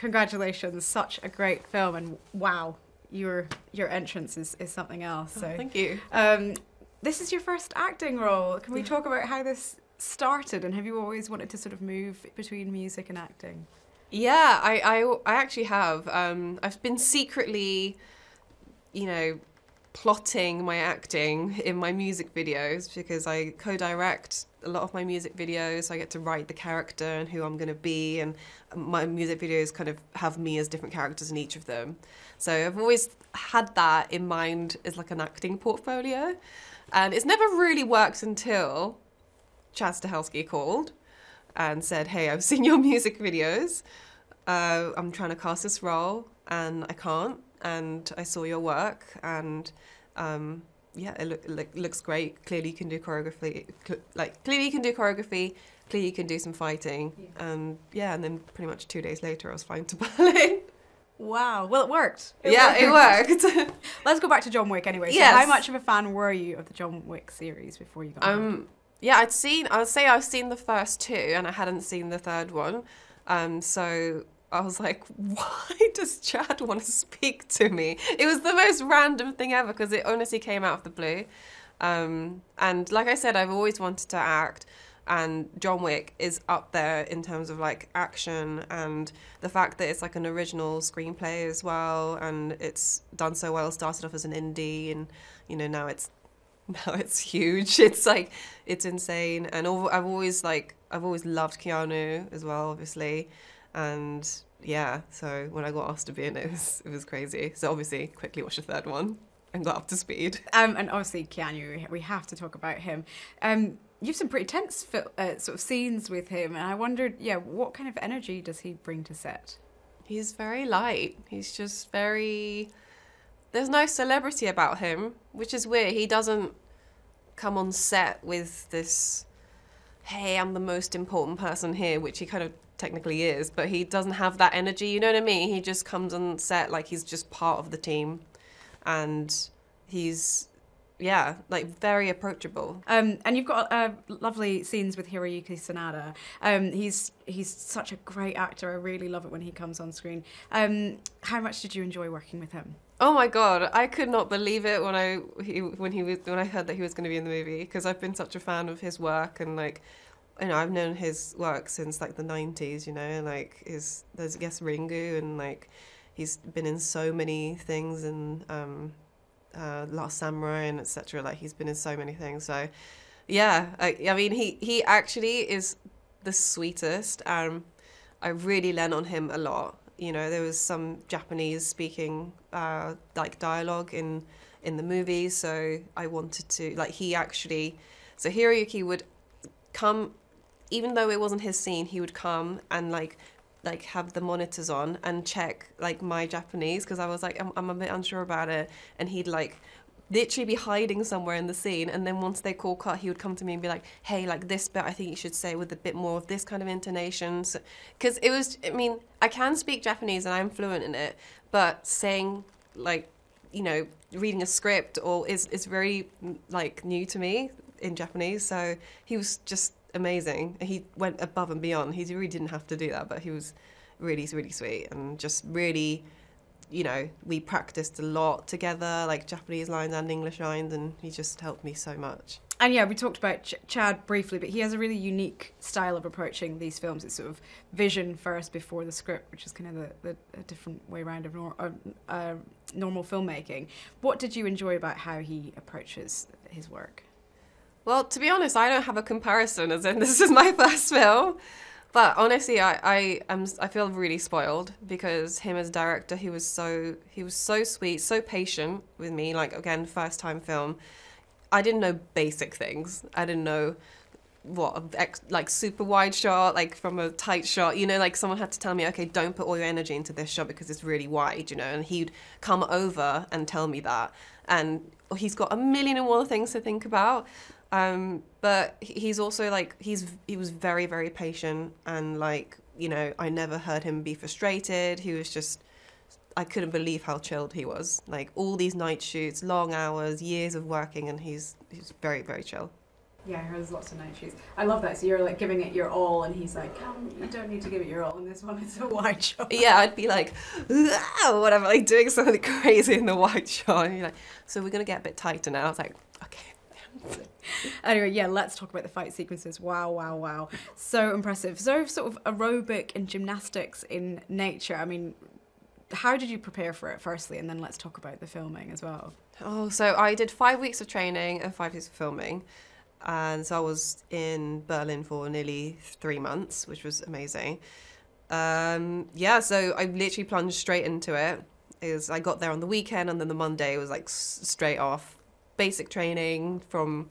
congratulations, such a great film, and wow, your entrance is something else. So thank you. This is your first acting role. Can we talk about how this started, and have you always wanted to sort of move between music and acting? Yeah, I actually have. I've been secretly, plotting my acting in my music videos because I co-direct a lot of my music videos. So I get to write the character and who I'm going to be, and my music videos kind of have me as different characters in each of them. So I've always had that in mind as like an acting portfolio, and it's never really worked until Chad Stahelski called and said, "Hey, I've seen your music videos. I'm trying to cast this role and I can't. And I saw your work, and it looks great. Clearly, you can do choreography. Clearly, you can do some fighting. And then pretty much 2 days later, I was flying to Berlin. Wow. Well, it worked. It worked. Let's go back to John Wick anyway. So yes. How much of a fan were you of the John Wick series before you got on? Yeah, I've seen the first two, and I hadn't seen the third one. So I was like, why does Chad want to speak to me? It was the most random thing ever because it honestly came out of the blue. And like I said, I've always wanted to act, and John Wick is up there in terms of like action and the fact that it's like an original screenplay as well, and it's done so well. It started off as an indie, and now it's huge. It's like, it's insane. And I've always loved Keanu as well, obviously. And yeah, so when I got asked to be in it, it was crazy. So obviously, quickly watched the third one and got up to speed. And obviously, Keanu, we have to talk about him. You've some pretty tense sort of scenes with him, and I wondered, what kind of energy does he bring to set? He's very light. He's just very... There's no celebrity about him, which is weird. He doesn't come on set with this, hey, I'm the most important person here, which he kind of technically is, but he doesn't have that energy, you know what I mean? He just comes on set like he's just part of the team, and he's very approachable. And you've got lovely scenes with Hiroyuki Sanada. He's such a great actor. I really love it when he comes on screen. How much did you enjoy working with him? Oh my God, I could not believe it when I heard that he was going to be in the movie, because I've been such a fan of his work, and I've known his work since like the 90s, like there's Ringu, and like he's been in so many things, and Last Samurai and etc. Like he's been in so many things. So yeah, I mean he actually is the sweetest. I really lean on him a lot. There was some Japanese speaking like dialogue in the movie, so I wanted to so Hiroyuki would come, even though it wasn't his scene, he would come and like have the monitors on and check like my Japanese, because I was like, I'm a bit unsure about it, and he'd like literally be hiding somewhere in the scene, and then once they call cut, he would come to me and be like, hey, like this bit I think you should say with a bit more of this kind of intonation, because I can speak Japanese and I'm fluent in it, but saying like reading a script is very like new to me in Japanese. So he was just amazing. He went above and beyond. He really didn't have to do that, but he was really, really sweet, and just really, we practiced a lot together, like Japanese lines and English lines, and he just helped me so much. And yeah, we talked about Chad briefly, but he has a really unique style of approaching these films. It's sort of vision first before the script, which is kind of a different way around of normal filmmaking. What did you enjoy about how he approaches his work? Well, to be honest, I don't have a comparison, as in this is my first film. But honestly, I feel really spoiled, because him as director, he was so sweet, so patient with me. Like, again, first time film. I didn't know basic things. I didn't know like super wide shot, like from a tight shot, like someone had to tell me, okay, don't put all your energy into this shot because it's really wide, and he'd come over and tell me that. And he's got a million and one things to think about. But he's also like, he was very, very patient, and like, I never heard him be frustrated. He was just, I couldn't believe how chilled he was. Like all these night shoots, long hours, years of working, and he's very, very chill. Yeah, there's lots of night shoots. I love that. So you're like giving it your all, and he's like, you don't need to give it your all in this one. It's a wide shot. Yeah, I'd be like, or whatever, like doing something crazy in the wide shot. And you're like, so we're going to get a bit tighter now. I was like, okay. Anyway, yeah, let's talk about the fight sequences. Wow, wow, wow. So impressive. So sort of aerobic and gymnastics in nature. I mean, how did you prepare for it, firstly? And then let's talk about the filming as well. Oh, so I did 5 weeks of training and 5 weeks of filming. And so I was in Berlin for nearly 3 months, which was amazing. Yeah, so I literally plunged straight into it. I got there on the weekend, and then the Monday was like straight off. Basic training from,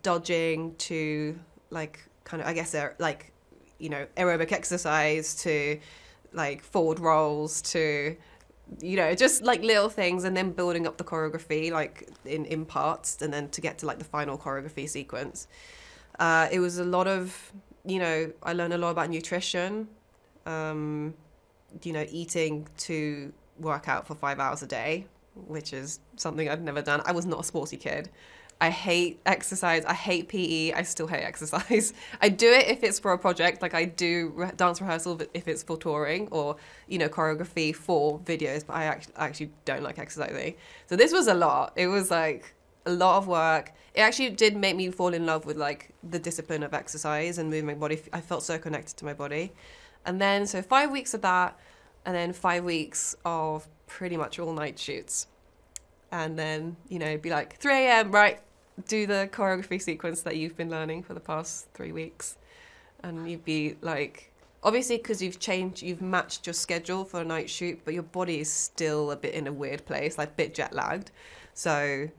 dodging to like kind of, I guess, like, aerobic exercise to like forward rolls to, just like little things, and then building up the choreography like in parts, and then to get to like the final choreography sequence. It was a lot of, I learned a lot about nutrition, eating to work out for 5 hours a day, which is something I'd never done. I was not a sporty kid. I hate exercise. I hate PE. I still hate exercise. I do it if it's for a project. Like I do dance rehearsal if it's for touring or, choreography for videos. But I actually don't like exercising. So this was a lot. It was like a lot of work. It actually did make me fall in love with like the discipline of exercise and moving my body. I felt so connected to my body. And then so 5 weeks of that, and then 5 weeks of pretty much all night shoots. And then, be like 3 a.m., right, do the choreography sequence that you've been learning for the past 3 weeks. And you'd be like, obviously, because you've matched your schedule for a night shoot, but your body is still a bit in a weird place, like a bit jet lagged. So,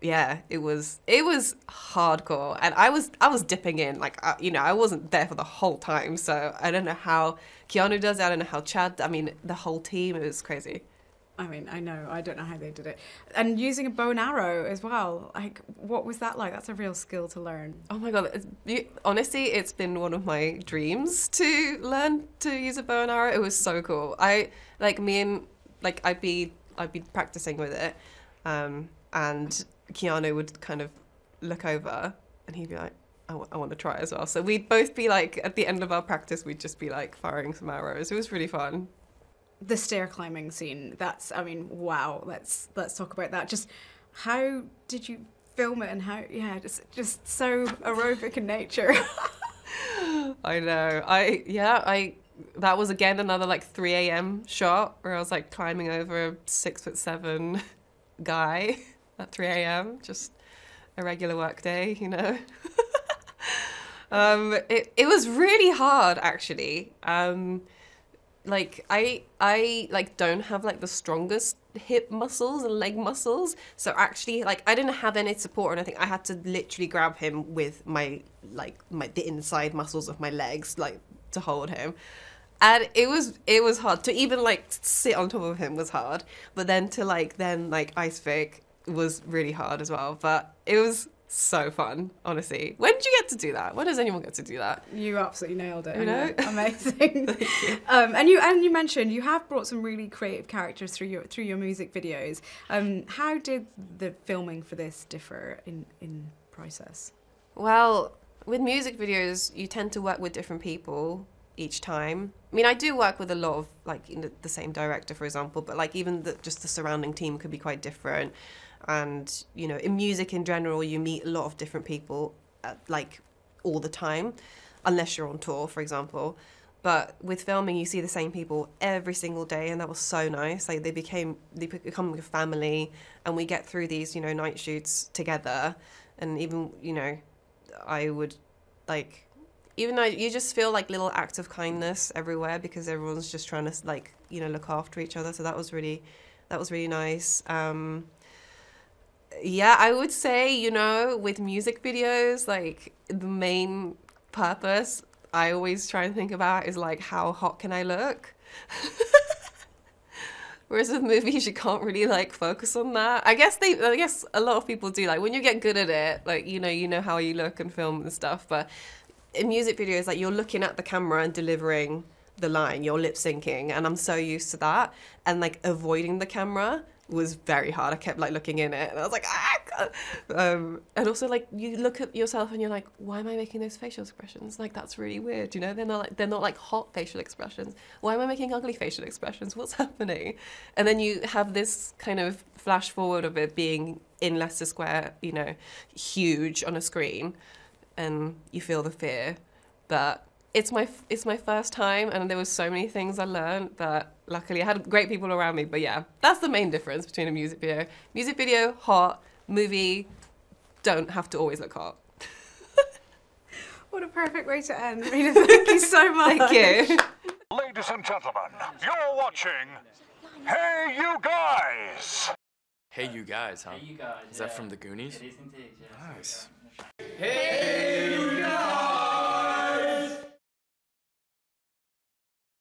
yeah, it was hardcore. And I was dipping in, like, I wasn't there for the whole time. So I don't know how Keanu does it. I don't know how Chad, the whole team, it was crazy. I mean, I know. I don't know how they did it. And using a bow and arrow as well. Like, what was that like? That's a real skill to learn. Oh my God. Honestly, it's been one of my dreams to learn to use a bow and arrow. It was so cool. I'd be practicing with it. And Keanu would kind of look over and he'd be like, I want to try as well. So we'd both be like, at the end of our practice, we'd just be like firing some arrows. It was really fun. The stair climbing scene, wow, let's talk about that. Just how did you film it, and how, just so aerobic in nature. I know. That was again another like 3 a.m. shot where I was like climbing over a 6'7" guy at 3 a.m. Just a regular work day, It was really hard actually. Like I like don't have like the strongest hip muscles and leg muscles, so actually like I didn't have any support or anything. I had to literally grab him with the inside muscles of my legs, like to hold him, and it was hard to even like sit on top of him was hard, but then to like ice pick was really hard as well. But it was so fun, honestly. When did you get to do that? When does anyone get to do that? You absolutely nailed it. Thank Amazing. you. And you mentioned you have brought some really creative characters through your music videos. How did the filming for this differ in process? Well, with music videos, you tend to work with different people each time. I mean, I do work with a lot of the same director, for example, but like even just the surrounding team could be quite different. And, in music in general, you meet a lot of different people, all the time, unless you're on tour, for example. But with filming, you see the same people every single day, and that was so nice. Like, they become a family, and we get through these, night shoots together. And even, I would, even though you just feel like little acts of kindness everywhere because everyone's just trying to, look after each other. So that was really nice. Yeah, I would say, with music videos, like, the main purpose I always try and think about is, like, how hot can I look? Whereas with movies, you can't really, focus on that. I guess a lot of people do. Like, when you get good at it, like, you know how you look and film and stuff. But in music videos, like, you're looking at the camera and delivering the line. You're lip syncing. And I'm so used to that. And, avoiding the camera was very hard. I kept like looking in it and I was like, and also like you look at yourself and you're like, why am I making those facial expressions? Like that's really weird, you know? They're not like hot facial expressions. Why am I making ugly facial expressions? What's happening? And then you have this kind of flash forward of it being in Leicester Square, you know, huge on a screen, and you feel the fear. But it's my first time, and there were so many things I learned that luckily I had great people around me. But yeah, that's the main difference between a music video. Music video, hot. Movie, don't have to always look hot. What a perfect way to end. Rina, thank you so much. Thank you. Ladies and gentlemen, you're watching Hey You Guys! Hey You Guys, huh? Hey, you guys. Is that from the Goonies? It is indeed, yes. Nice. Hey, you